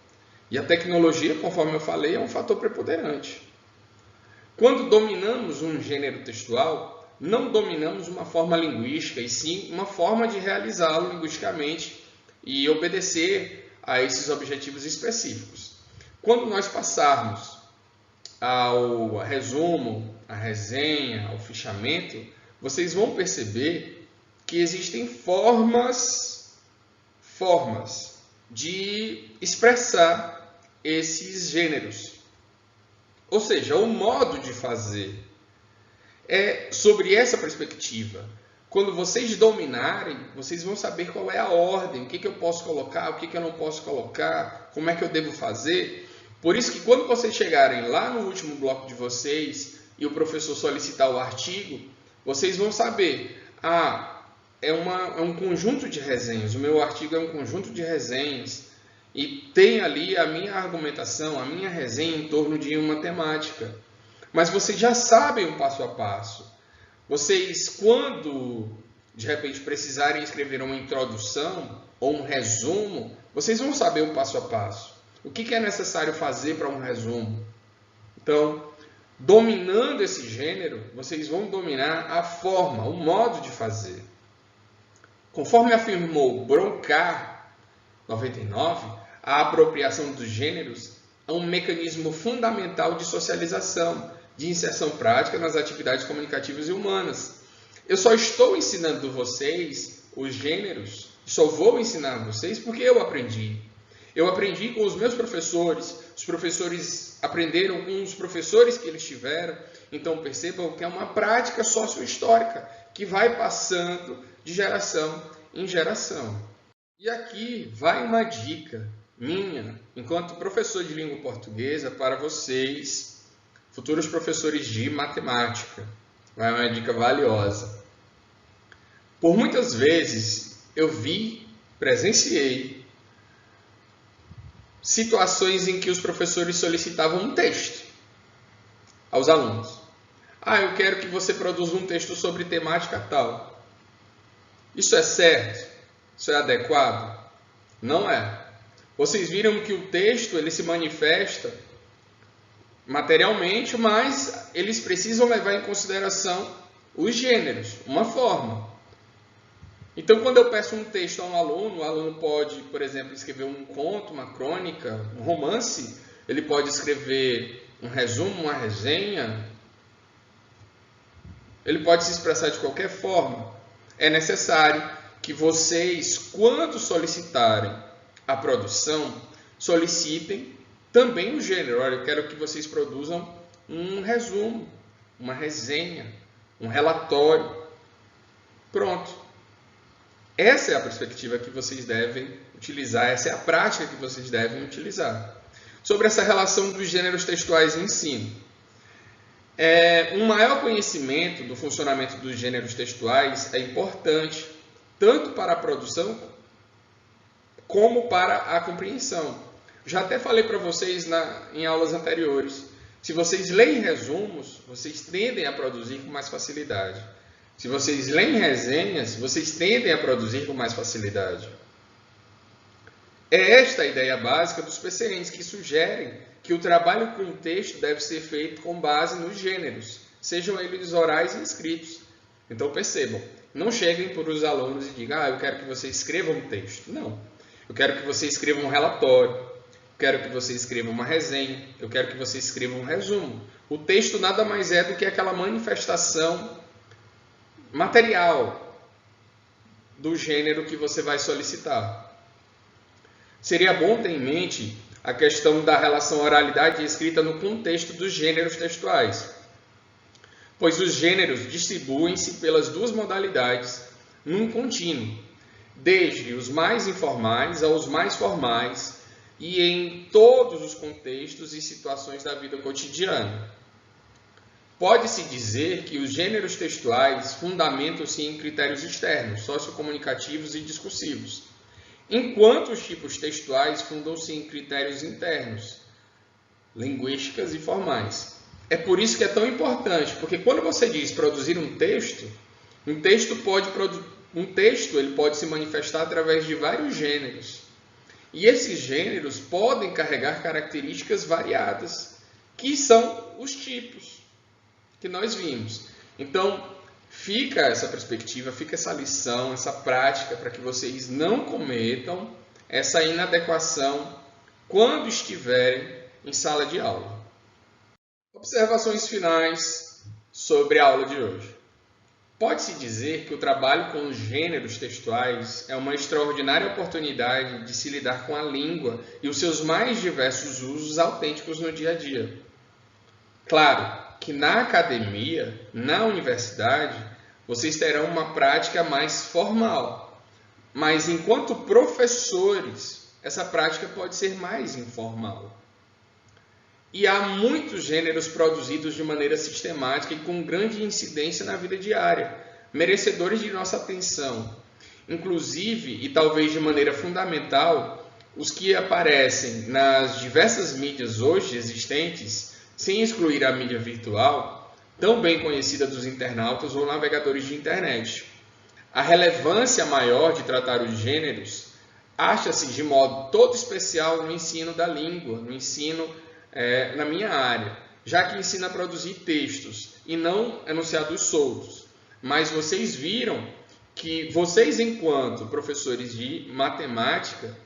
E a tecnologia, conforme eu falei, é um fator preponderante. Quando dominamos um gênero textual, não dominamos uma forma linguística, e sim uma forma de realizá-lo linguisticamente e obedecer a esses objetivos específicos. Quando nós passarmos ao resumo, à resenha, ao fichamento, vocês vão perceber que existem formas de expressar esses gêneros. Ou seja, o modo de fazer é sobre essa perspectiva. Quando vocês dominarem, vocês vão saber qual é a ordem, o que eu posso colocar, o que eu não posso colocar, como é que eu devo fazer. Por isso que quando vocês chegarem lá no último bloco de vocês e o professor solicitar o artigo, vocês vão saber, é um conjunto de resenhas, o meu artigo é um conjunto de resenhas e tem ali a minha argumentação, a minha resenha em torno de uma temática. Mas vocês já sabem o passo a passo. Vocês, quando de repente precisarem escrever uma introdução ou um resumo, vocês vão saber o passo a passo. O que é necessário fazer para um resumo? Então, dominando esse gênero, vocês vão dominar a forma, o modo de fazer. Conforme afirmou Broncar, 99, a apropriação dos gêneros é um mecanismo fundamental de socialização, de inserção prática nas atividades comunicativas e humanas. Eu só estou ensinando vocês os gêneros, só vou ensinar vocês porque eu aprendi. Eu aprendi com os meus professores, os professores aprenderam com os professores que eles tiveram, então percebam que é uma prática sócio-histórica que vai passando de geração em geração. E aqui vai uma dica minha, enquanto professor de língua portuguesa, para vocês, futuros professores de matemática. Vai uma dica valiosa. Por muitas vezes eu presenciei situações em que os professores solicitavam um texto aos alunos. Eu quero que você produza um texto sobre temática tal. Isso é certo? Isso é adequado? Não é. Vocês viram que o texto ele se manifesta materialmente, mas eles precisam levar em consideração os gêneros, uma forma. Então, quando eu peço um texto a um aluno, o aluno pode, por exemplo, escrever um conto, uma crônica, um romance, ele pode escrever um resumo, uma resenha, ele pode se expressar de qualquer forma. É necessário que vocês, quando solicitarem a produção, solicitem também o gênero. Olha, eu quero que vocês produzam um resumo, uma resenha, um relatório. Pronto. Essa é a perspectiva que vocês devem utilizar, essa é a prática que vocês devem utilizar. Sobre essa relação dos gêneros textuais em ensino. Um maior conhecimento do funcionamento dos gêneros textuais é importante, tanto para a produção como para a compreensão. Já até falei para vocês em aulas anteriores. Se vocês leem resumos, vocês tendem a produzir com mais facilidade. Se vocês leem resenhas, vocês tendem a produzir com mais facilidade. É esta a ideia básica dos PCNs, que sugerem que o trabalho com o texto deve ser feito com base nos gêneros, sejam eles orais e escritos. Então percebam, Não cheguem para os alunos e digam, eu quero que você escreva um texto. Não. Eu quero que você escreva um relatório. Eu quero que você escreva uma resenha. Eu quero que você escreva um resumo. O texto nada mais é do que aquela manifestação material do gênero que você vai solicitar. Seria bom ter em mente a questão da relação oralidade e escrita no contexto dos gêneros textuais, pois os gêneros distribuem-se pelas duas modalidades num contínuo, desde os mais informais aos mais formais e em todos os contextos e situações da vida cotidiana. Pode-se dizer que os gêneros textuais fundamentam-se em critérios externos, sociocomunicativos e discursivos, enquanto os tipos textuais fundam-se em critérios internos, linguísticas e formais. É por isso que é tão importante, porque quando você diz produzir um texto ele pode se manifestar através de vários gêneros. E esses gêneros podem carregar características variadas, que são os tipos que nós vimos. Então, fica essa perspectiva, fica essa lição, essa prática, para que vocês não cometam essa inadequação quando estiverem em sala de aula. Observações finais sobre a aula de hoje. Pode-se dizer que o trabalho com os gêneros textuais é uma extraordinária oportunidade de se lidar com a língua e os seus mais diversos usos autênticos no dia a dia. Claro que na academia, na universidade, vocês terão uma prática mais formal, mas enquanto professores, essa prática pode ser mais informal. E há muitos gêneros produzidos de maneira sistemática e com grande incidência na vida diária, merecedores de nossa atenção. Inclusive, e talvez de maneira fundamental, os que aparecem nas diversas mídias hoje existentes, sem excluir a mídia virtual, tão bem conhecida dos internautas ou navegadores de internet. A relevância maior de tratar os gêneros acha-se de modo todo especial no ensino da língua, no ensino na minha área, já que ensina a produzir textos e não enunciados soltos. Mas vocês viram que vocês, enquanto professores de matemática,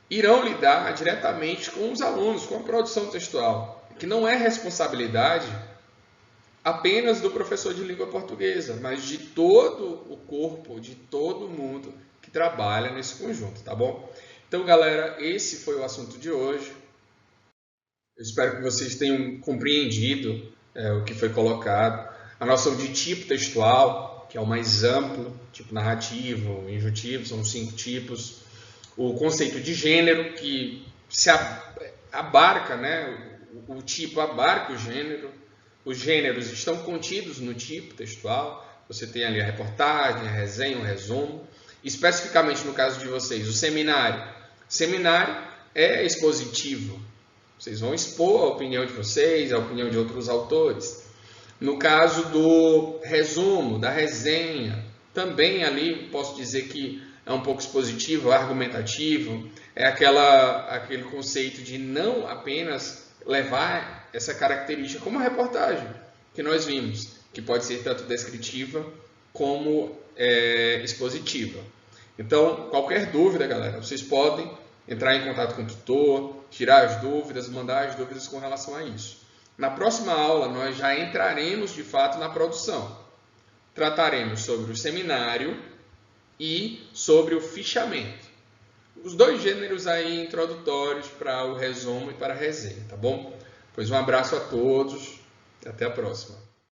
irão lidar diretamente com os alunos, com a produção textual, que não é responsabilidade apenas do professor de língua portuguesa, mas de todo o corpo, de todo mundo que trabalha nesse conjunto, tá bom? Então, galera, esse foi o assunto de hoje. Eu espero que vocês tenham compreendido o que foi colocado. A noção de tipo textual, que é o mais amplo, tipo narrativo, injuntivo, são 5 tipos. O conceito de gênero, que se abarca, né? O tipo abarca o gênero. Os gêneros estão contidos no tipo textual. Você tem ali a reportagem, a resenha, o resumo. Especificamente no caso de vocês, o seminário. Seminário é expositivo. Vocês vão expor a opinião de vocês, a opinião de outros autores. No caso do resumo, da resenha, também ali posso dizer que é um pouco expositivo, argumentativo. É aquele conceito de não apenas levar essa característica como a reportagem que nós vimos, que pode ser tanto descritiva como expositiva. Então, qualquer dúvida, galera, vocês podem entrar em contato com o tutor, tirar as dúvidas, mandar as dúvidas com relação a isso. Na próxima aula, nós já entraremos de fato na produção. Trataremos sobre o seminário e sobre o fichamento. Os 2 gêneros aí introdutórios para o resumo e para a resenha, tá bom? Pois um abraço a todos e até a próxima.